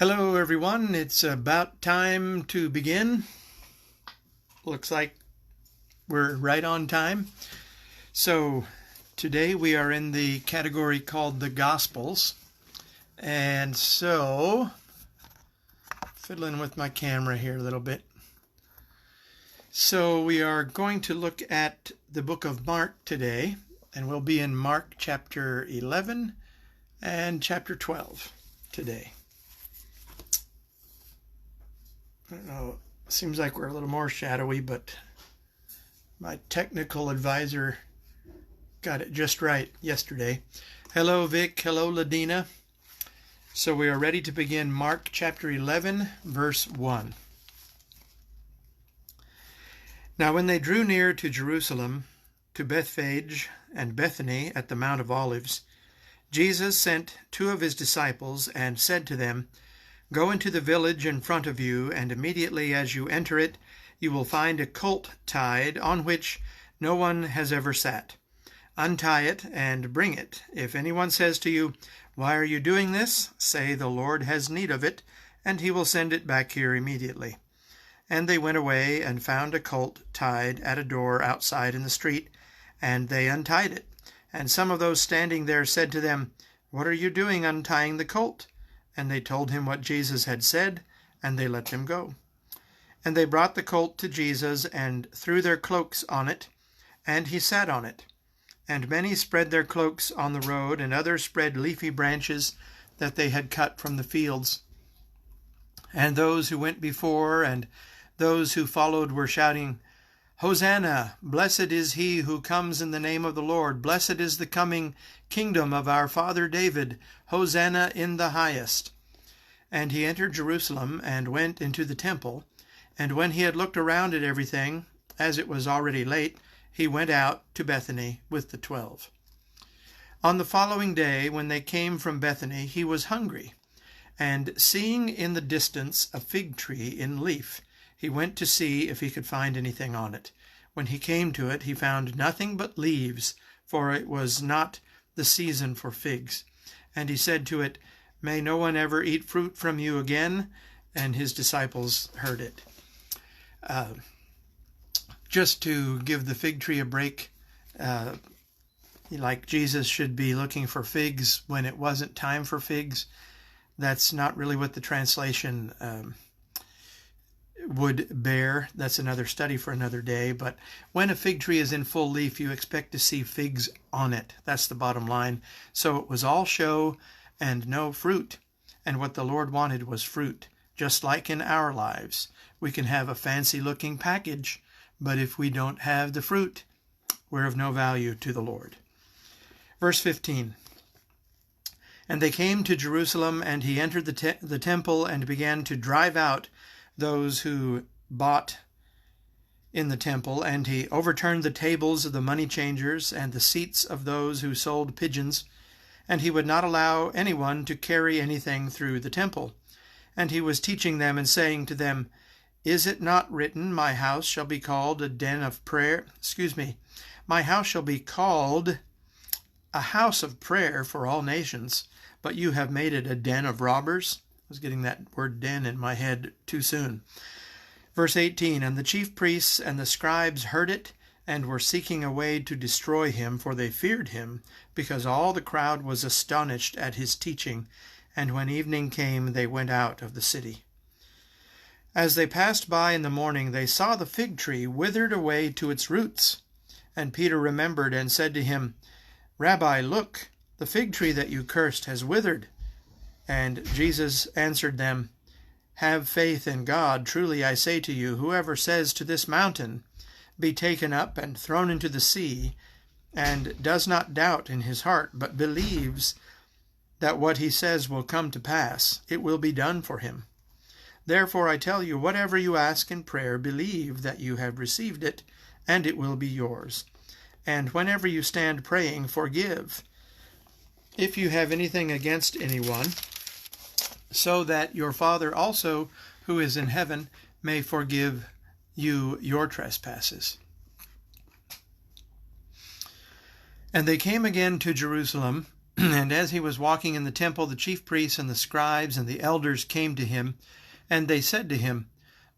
Hello everyone, it's about time to begin. Looks like we're right on time. So today we are in the category called the Gospels. And so, fiddling with my camera here a little bit. So we are going to look at the book of Mark today, and we'll be in Mark chapter 11 and chapter 12 today. I don't know, it seems like we're a little more shadowy, but my technical advisor got it just right yesterday. Hello, Vic. Hello, Ladina. So we are ready to begin Mark chapter 11, verse 1. Now when they drew near to Jerusalem, to Bethphage and Bethany at the Mount of Olives, Jesus sent two of his disciples and said to them, "Go into the village in front of you, and immediately as you enter it, you will find a colt tied on which no one has ever sat. Untie it and bring it. If anyone says to you, 'Why are you doing this?' say, 'The Lord has need of it,' and he will send it back here immediately." And they went away and found a colt tied at a door outside in the street, and they untied it. And some of those standing there said to them, "What are you doing untying the colt?" And they told him what Jesus had said, and they let them go. And they brought the colt to Jesus and threw their cloaks on it, and he sat on it. And many spread their cloaks on the road, and others spread leafy branches that they had cut from the fields. And those who went before and those who followed were shouting, "Hosanna! Blessed is he who comes in the name of the Lord. Blessed is the coming kingdom of our father David. Hosanna in the highest." And he entered Jerusalem and went into the temple. And when he had looked around at everything, as it was already late, he went out to Bethany with the 12. On the following day, when they came from Bethany, he was hungry. And seeing in the distance a fig tree in leaf, he went to see if he could find anything on it. When he came to it, he found nothing but leaves, for it was not the season for figs. And he said to it, "May no one ever eat fruit from you again." And his disciples heard it. Just to give the fig tree a break, like Jesus should be looking for figs when it wasn't time for figs, that's not really what the translation would bear. That's another study for another day. But when a fig tree is in full leaf, you expect to see figs on it. That's the bottom line. So it was all show and no fruit. And what the Lord wanted was fruit. Just like in our lives, we can have a fancy looking package, but if we don't have the fruit, we're of no value to the Lord. Verse 15. And they came to Jerusalem, and he entered the temple and began to drive out those who bought in the temple, and he overturned the tables of the money changers and the seats of those who sold pigeons, and he would not allow anyone to carry anything through the temple. And he was teaching them and saying to them, "Is it not written, my house shall be called a den of prayer? My house shall be called a house of prayer for all nations, but you have made it a den of robbers." I was getting that word den in my head too soon. Verse 18, and the chief priests and the scribes heard it, and were seeking a way to destroy him, for they feared him, because all the crowd was astonished at his teaching. And when evening came, they went out of the city. As they passed by in the morning, they saw the fig tree withered away to its roots. And Peter remembered and said to him, "Rabbi, look, the fig tree that you cursed has withered." And Jesus answered them, "Have faith in God. Truly I say to you, whoever says to this mountain, 'Be taken up and thrown into the sea,' and does not doubt in his heart, but believes that what he says will come to pass, it will be done for him. Therefore I tell you, whatever you ask in prayer, believe that you have received it, and it will be yours. And whenever you stand praying, forgive, if you have anything against anyone, so that your Father also, who is in heaven, may forgive you your trespasses." And they came again to Jerusalem, And as he was walking in the temple, the chief priests and the scribes and the elders came to him, and they said to him,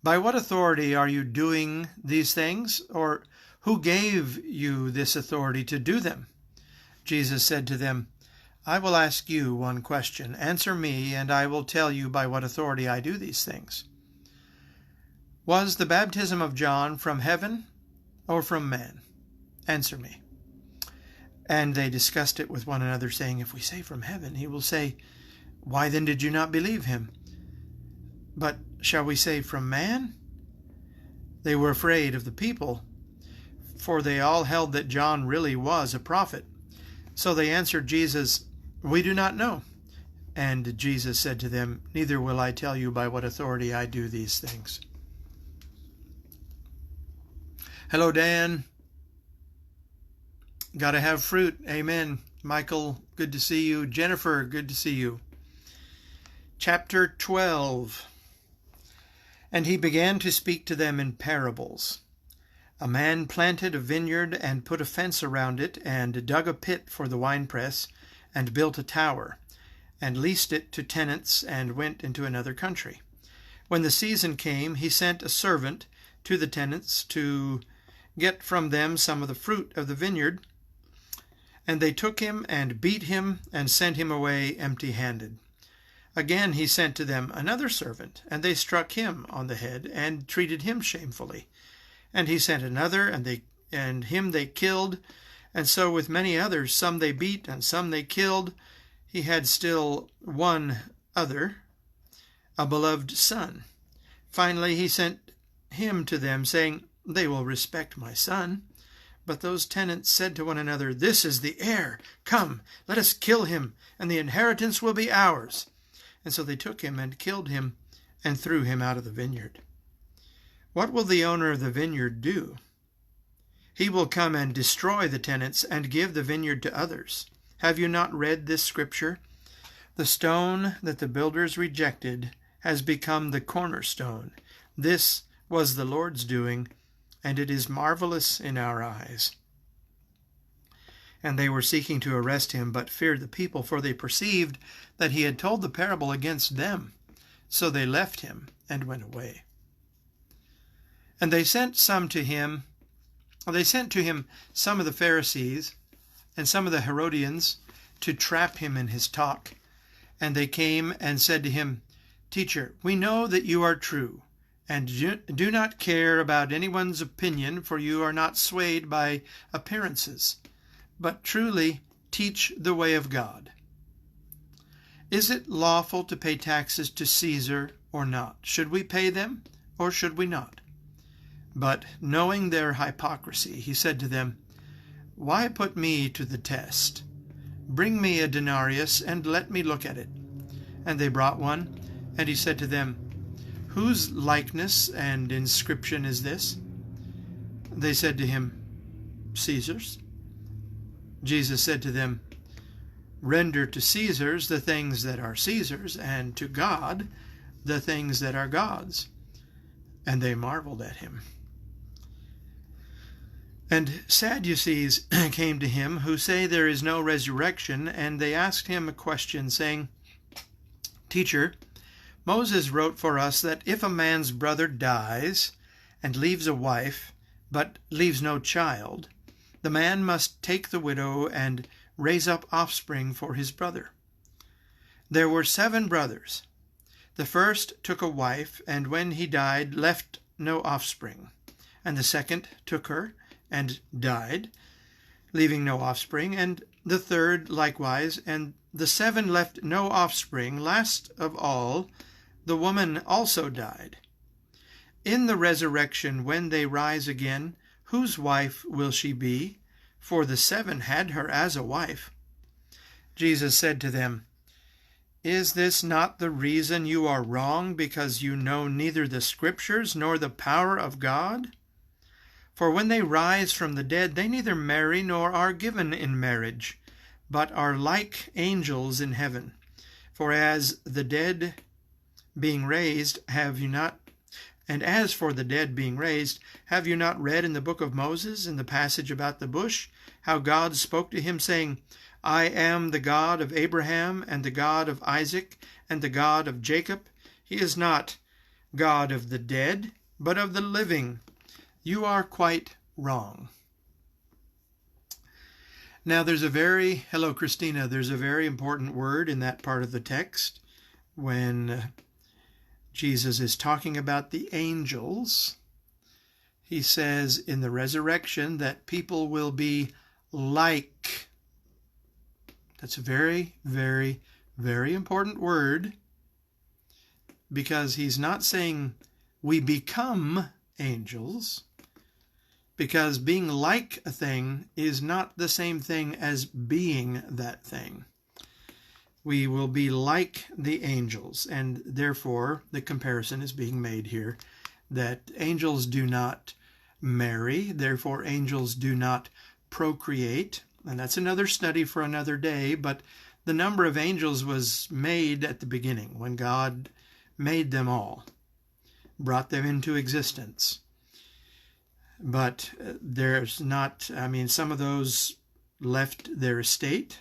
"By what authority are you doing these things? Or who gave you this authority to do them?" Jesus said to them, "I will ask you one question. Answer me, and I will tell you by what authority I do these things. Was the baptism of John from heaven or from man? Answer me." And they discussed it with one another, saying, "If we say from heaven, he will say, 'Why then did you not believe him?' But shall we say from man?" They were afraid of the people, for they all held that John really was a prophet. So they answered Jesus, "We do not know." And Jesus said to them, "Neither will I tell you by what authority I do these things." Hello, Dan. Gotta have fruit. Amen. Michael, good to see you. Jennifer, good to see you. Chapter 12. And he began to speak to them in parables. A man planted a vineyard and put a fence around it and dug a pit for the winepress and built a tower and leased it to tenants and went into another country. When the season came, he sent a servant to the tenants to get from them some of the fruit of the vineyard. And they took him and beat him and sent him away empty-handed. Again he sent to them another servant, and they struck him on the head and treated him shamefully. And he sent another, and him they killed. And so with many others, some they beat and some they killed. He had still one other, a beloved son. Finally he sent him to them, saying, "They will respect my son." But those tenants said to one another, "This is the heir. Come, let us kill him, and the inheritance will be ours." And so they took him and killed him and threw him out of the vineyard. What will the owner of the vineyard do? He will come and destroy the tenants and give the vineyard to others. Have you not read this scripture? The stone that the builders rejected has become the cornerstone. This was the Lord's doing, and it is marvelous in our eyes. And they were seeking to arrest him, but feared the people, for they perceived that he had told the parable against them. So they left him and went away. And they sent to him some of the Pharisees and some of the Herodians to trap him in his talk. And they came and said to him, "Teacher, we know that you are true, and do not care about anyone's opinion, for you are not swayed by appearances, but truly teach the way of God. Is it lawful to pay taxes to Caesar or not? Should we pay them or should we not?" But knowing their hypocrisy, he said to them, "Why put me to the test? Bring me a denarius and let me look at it." And they brought one, and he said to them, "Whose likeness and inscription is this?" They said to him, "Caesar's." Jesus said to them, "Render to Caesar's the things that are Caesar's, and to God the things that are God's." And they marveled at him. And Sadducees came to him, who say there is no resurrection, and they asked him a question, saying, "Teacher, Moses wrote for us that if a man's brother dies and leaves a wife, but leaves no child, the man must take the widow and raise up offspring for his brother. There were 7 brothers. The first took a wife, and when he died, left no offspring. And the second took her and died, leaving no offspring, and the third likewise, and the 7 left no offspring. Last of all, the woman also died. In the resurrection, when they rise again, whose wife will she be? For the 7 had her as a wife." Jesus said to them, "Is this not the reason you are wrong, because you know neither the Scriptures nor the power of God? For when they rise from the dead, they neither marry nor are given in marriage, but are like angels in heaven. For as the dead being raised, have you not read in the book of Moses, in the passage about the bush, how God spoke to him, saying, I am the God of Abraham and the God of Isaac and the God of Jacob. He is not God of the dead, but of the living. You are quite wrong. Now hello Christina, there's a very important word in that part of the text when Jesus is talking about the angels. He says in the resurrection that people will be like. That's a very, very, very important word, because he's not saying we become angels, because being like a thing is not the same thing as being that thing. We will be like the angels, and therefore the comparison is being made here that angels do not marry, therefore angels do not procreate, and that's another study for another day, but the number of angels was made at the beginning when God made them all, brought them into existence. But there's not, some of those left their estate.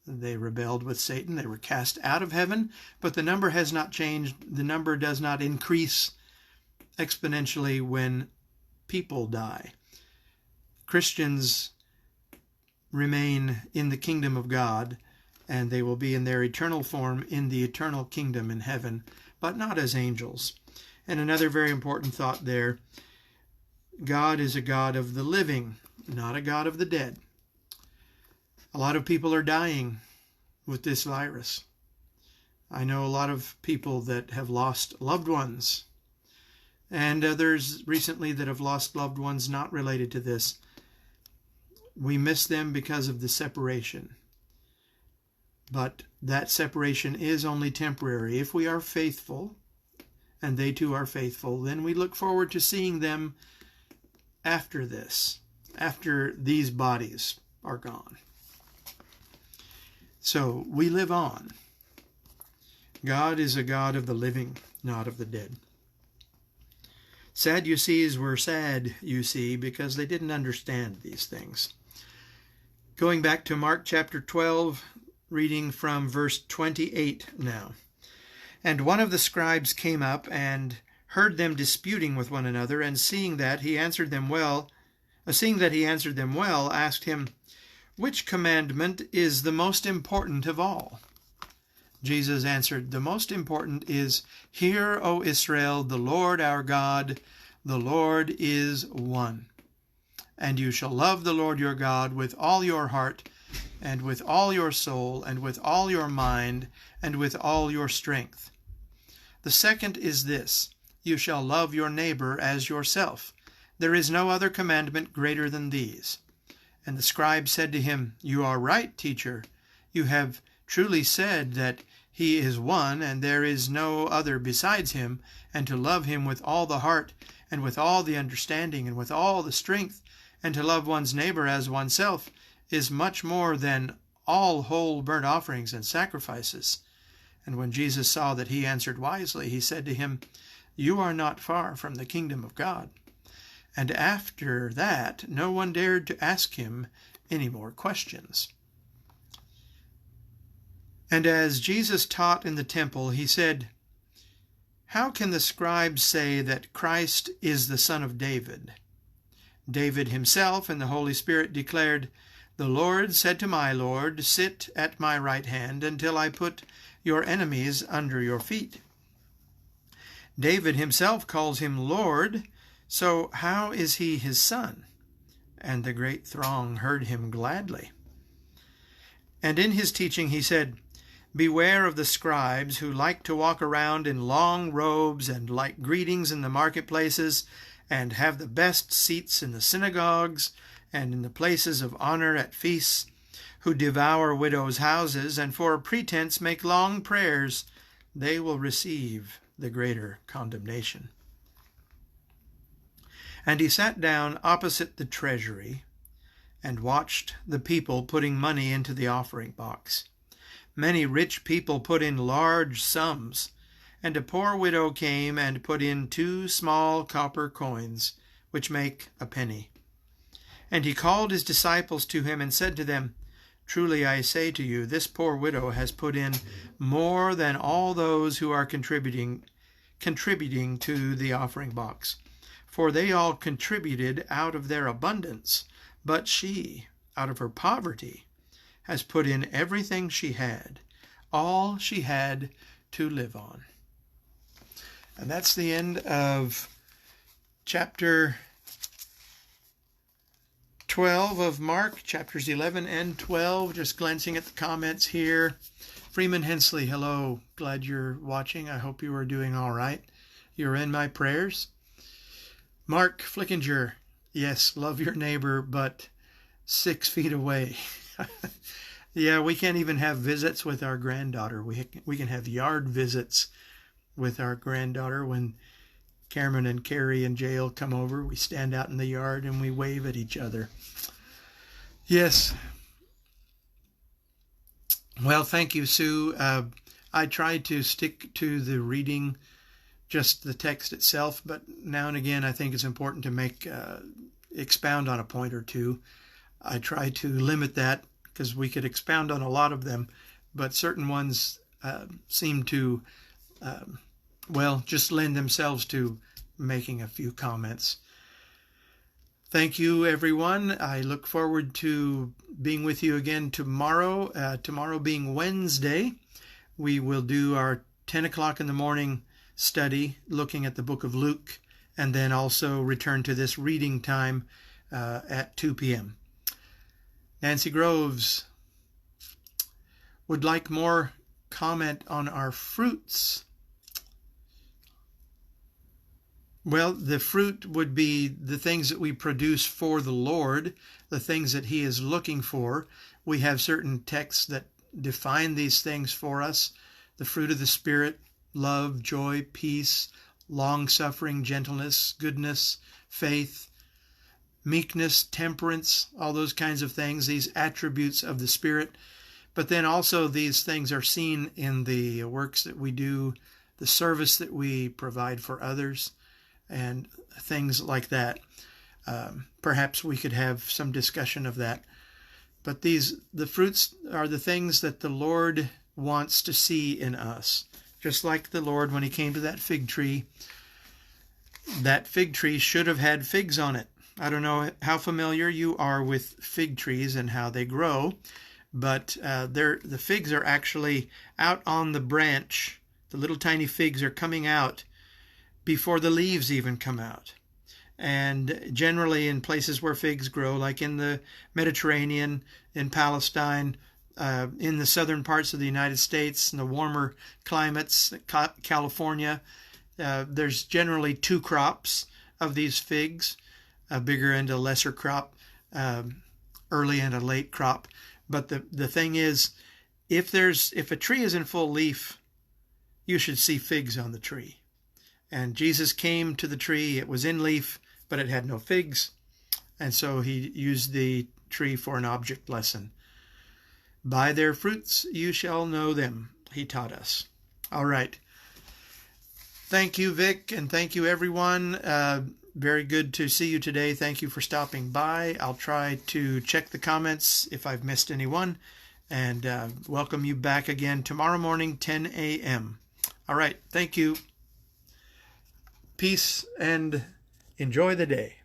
They rebelled with Satan. They were cast out of heaven, but the number has not changed. The number does not increase exponentially when people die. Christians remain in the kingdom of God, and they will be in their eternal form in the eternal kingdom in heaven, but not as angels. And another very important thought there, God is a God of the living, not a God of the dead. A lot of people are dying with this virus. I know a lot of people that have lost loved ones, and others recently that have lost loved ones not related to this. We miss them because of the separation. But that separation is only temporary. If we are faithful, and they too are faithful, then we look forward to seeing them after this, after these bodies are gone. So we live on. God is a God of the living, not of the dead. Sadducees were sad, you see, because they didn't understand these things. Going back to Mark chapter 12, reading from verse 28 now. And one of the scribes came up and heard them disputing with one another, and seeing that he answered them well, asked him, "Which commandment is the most important of all?" Jesus answered, "The most important is, 'Hear, O Israel, the Lord our God, the Lord is one. And you shall love the Lord your God with all your heart, and with all your soul, and with all your mind, and with all your strength. The second is this, you shall love your neighbor as yourself. There is no other commandment greater than these." And the scribe said to him, "You are right, teacher. You have truly said that he is one, and there is no other besides him, and to love him with all the heart, and with all the understanding, and with all the strength, and to love one's neighbor as oneself, is much more than all whole burnt offerings and sacrifices." And when Jesus saw that he answered wisely, he said to him, "You are not far from the kingdom of God." And after that, no one dared to ask him any more questions. And as Jesus taught in the temple, he said, "How can the scribes say that Christ is the son of David? David himself in the Holy Spirit declared, 'The Lord said to my Lord, sit at my right hand until I put your enemies under your feet.' David himself calls him Lord, so how is he his son?" And the great throng heard him gladly. And in his teaching he said, "Beware of the scribes who like to walk around in long robes and like greetings in the marketplaces, and have the best seats in the synagogues and in the places of honor at feasts, who devour widows' houses, and for a pretense make long prayers. They will receive the greater condemnation." And he sat down opposite the treasury and watched the people putting money into the offering box. Many rich people put in large sums, and a poor widow came and put in 2 small copper coins, which make a penny. And he called his disciples to him and said to them, Truly I say to you, this poor widow has put in more than all those who are contributing to the offering box. For they all contributed out of their abundance, but she, out of her poverty, has put in everything she had, all she had to live on. And that's the end of chapter 12 of Mark, chapters 11 and 12. Just glancing at the comments here. Freeman Hensley, hello. Glad you're watching. I hope you are doing all right. You're in my prayers. Mark Flickinger, yes, love your neighbor, but 6 feet away. Yeah, we can't even have visits with our granddaughter. We can have yard visits with our granddaughter. When Cameron and Carrie and Jael come over, we stand out in the yard and we wave at each other. Yes. Well, thank you, Sue. I tried to stick to the reading, just the text itself, but now and again I think it's important to expound on a point or two. I try to limit that because we could expound on a lot of them, but certain ones seem to just lend themselves to making a few comments. Thank you, everyone. I look forward to being with you again tomorrow. Tomorrow being Wednesday, we will do our 10 o'clock in the morning study looking at the book of Luke, and then also return to this reading time at 2 p.m. Nancy Groves would like more comment on our fruits. Well, the fruit would be the things that we produce for the Lord, the things that He is looking for. We have certain texts that define these things for us. The fruit of the Spirit, love, joy, peace, long-suffering, gentleness, goodness, faith, meekness, temperance, all those kinds of things, these attributes of the Spirit. But then also these things are seen in the works that we do, the service that we provide for others, and things like that. Perhaps we could have some discussion of that. But the fruits are the things that the Lord wants to see in us. Just like the Lord, when He came to that fig tree should have had figs on it. I don't know how familiar you are with fig trees and how they grow, but the figs are actually out on the branch. The little tiny figs are coming out before the leaves even come out. And generally in places where figs grow, like in the Mediterranean, in Palestine, in the southern parts of the United States, in the warmer climates, California, there's generally 2 crops of these figs, a bigger and a lesser crop, early and a late crop. But the thing is, if a tree is in full leaf, you should see figs on the tree. And Jesus came to the tree, it was in leaf, but it had no figs. And so He used the tree for an object lesson. By their fruits you shall know them, He taught us. All right. Thank you, Vic, and thank you, everyone. Very good to see you today. Thank you for stopping by. I'll try to check the comments if I've missed anyone, and welcome you back again tomorrow morning, 10 a.m. All right. Thank you. Peace and enjoy the day.